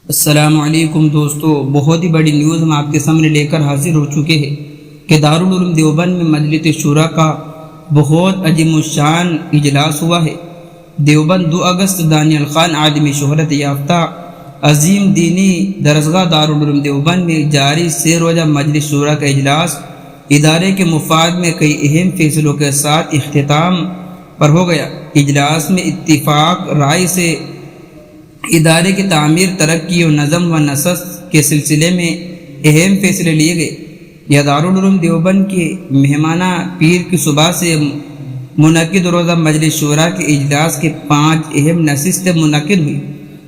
السلام علیکم دوستو، بہت ہی بڑی نیوز ہم آپ کے سامنے لے کر حاضر ہو چکے ہیں کہ دارالعلوم دیوبند میں مجلس شورا کا بہت عظیم الشان اجلاس ہوا ہے۔ دیوبند 2 اگست دانیال خان عالمی شہرت یافتہ عظیم دینی درسگاہ دارالعلوم دیوبند میں جاری 3 روزہ مجلس شورا کا اجلاس ادارے کے مفاد میں کئی اہم فیصلوں کے ساتھ اختتام پر ہو گیا۔ اجلاس میں اتفاق رائے سے ادارے کی تعمیر، ترقی و نظم و نسق کے سلسلے میں اہم فیصلے لیے گئے۔ یہ دارالعلوم دیوبند کے مہمانہ پیر کی صبح سے منعقد روزہ مجلس شورا کے اجلاس کے 5 اہم نشستیں منعقد ہوئی،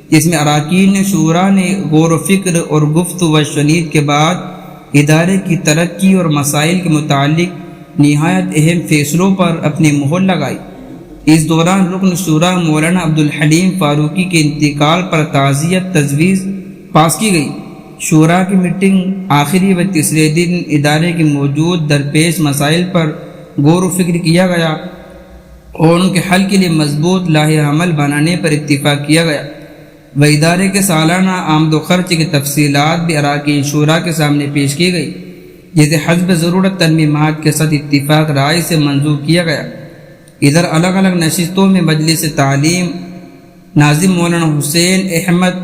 جس میں اراکین شورا نے غور و فکر اور گفت و شنید کے بعد ادارے کی ترقی اور مسائل کے متعلق نہایت اہم فیصلوں پر اپنی مہر لگائی۔ اس دوران رکن شورا مولانا عبدالحلیم فاروقی کے انتقال پر تعزیت تجویز پاس کی گئی۔ شورا کی میٹنگ آخری و تیسرے دن ادارے کے موجود درپیش مسائل پر غور و فکر کیا گیا اور ان کے حل کے لیے مضبوط لائحہ عمل بنانے پر اتفاق کیا گیا۔ و ادارے کے سالانہ آمد و خرچ کی تفصیلات بھی اراکین شورا کے سامنے پیش کی گئی، جسے حسب ضرورت ترمیمات کے ساتھ اتفاق رائے سے منظور کیا گیا۔ ادھر الگ الگ نشستوں میں مجلس تعلیم ناظم مولانا حسین احمد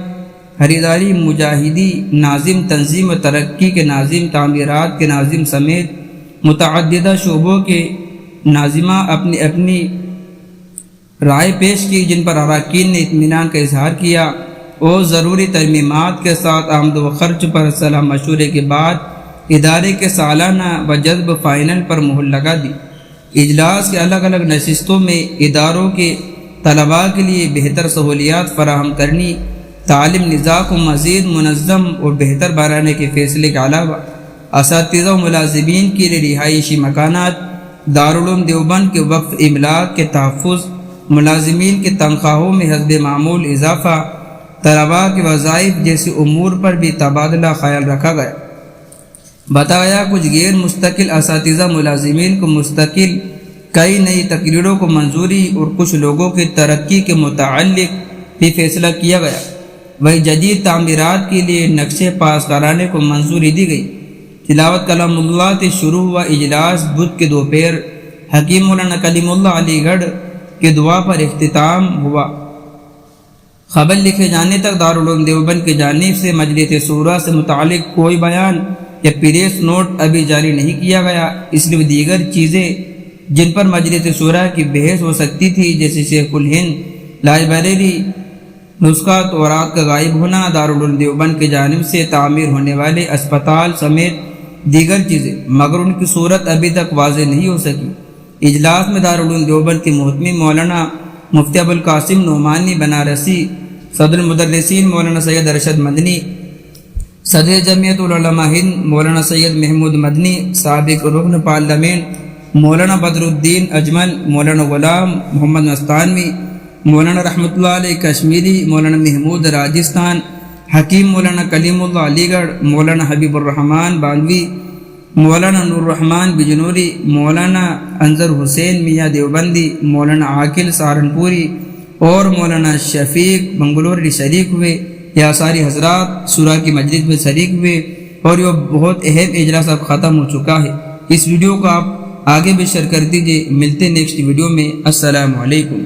ہریداری مجاہدی، ناظم تنظیم و ترقی کے ناظم، تعمیرات کے ناظم سمیت متعددہ شعبوں کے ناظمہ اپنی اپنی رائے پیش کی، جن پر اراکین نے اطمینان کا اظہار کیا اور ضروری ترمیمات کے ساتھ آمد و خرچ پر صلاح مشورے کے بعد ادارے کے سالانہ و جذب فائنل پر مہر لگا دی۔ اجلاس کے الگ الگ نشستوں میں اداروں کے طلباء کے لیے بہتر سہولیات فراہم کرنے، تعلیم نظام کو مزید منظم اور بہتر بنانے کے فیصلے کے علاوہ اساتذہ و ملازمین کے لیے رہائشی مکانات، دارالعلوم دیوبند کے وقف املاک کے تحفظ، ملازمین کی تنخواہوں میں حسب معمول اضافہ، طلباء کے وظائف جیسے امور پر بھی تبادلہ خیال رکھا گیا۔ بتایا کچھ غیر مستقل اساتذہ ملازمین کو مستقل کئی نئی تقریروں کو منظوری اور کچھ لوگوں کی ترقی کے متعلق بھی فیصلہ کیا گیا۔ وہی جدید تعمیرات کے لیے نقشے پاس کرانے کو منظوری دی گئی۔ تلاوت کلام اللہ سے شروع ہوا اجلاس بدھ کے دوپہر حکیم مولانا کلیم اللہ علی گڑھ کی دعا پر اختتام ہوا۔ خبر لکھے جانے تک دارالعلوم دیوبند کی جانب سے مجلس شورا سے متعلق کوئی بیان یا پریس نوٹ ابھی جاری نہیں کیا گیا، اس لیے دیگر چیزیں جن پر مجلس شورا کی بحث ہو سکتی تھی، جیسے شیخ الہند لائبریری، نسخہ تورات کا غائب ہونا، دارالعلوم دیوبند کی جانب سے تعمیر ہونے والے اسپتال سمیت دیگر چیزیں، مگر ان کی صورت ابھی تک واضح نہیں ہو سکی۔ اجلاس میں دارالعلوم دیوبند کے محتمی مولانا مفتی ابوالقاسم نعمانی بنارسی، صدر المدرسین مولانا سید ارشد مدنی، صدر جمعیت العلماء ہند مولانا سید محمود مدنی، سابق رکن پارلیمنٹ مولانا بدر الدین اجمل، مولانا غلام محمد مستانوی، مولانا رحمۃ اللہ علیہ کشمیری، مولانا محمود راجستھان، حکیم مولانا کلیم اللہ علی گڑھ، مولانا حبیب الرحمان بانوی، مولانا نور الرحمان بجنوری، مولانا انظر حسین میاں دیوبندی، مولانا عاقل سہارنپوری اور مولانا شفیق بنگلوری شریک ہوئے۔ یہ ساری حضرات شورا کی مجلس میں شریک ہوئے اور یہ بہت اہم اجلاس اب ختم ہو چکا ہے۔ اس ویڈیو کو آپ آگے بھی شیئر کر دیجیے۔ ملتے نیکسٹ ویڈیو میں۔ السلام علیکم۔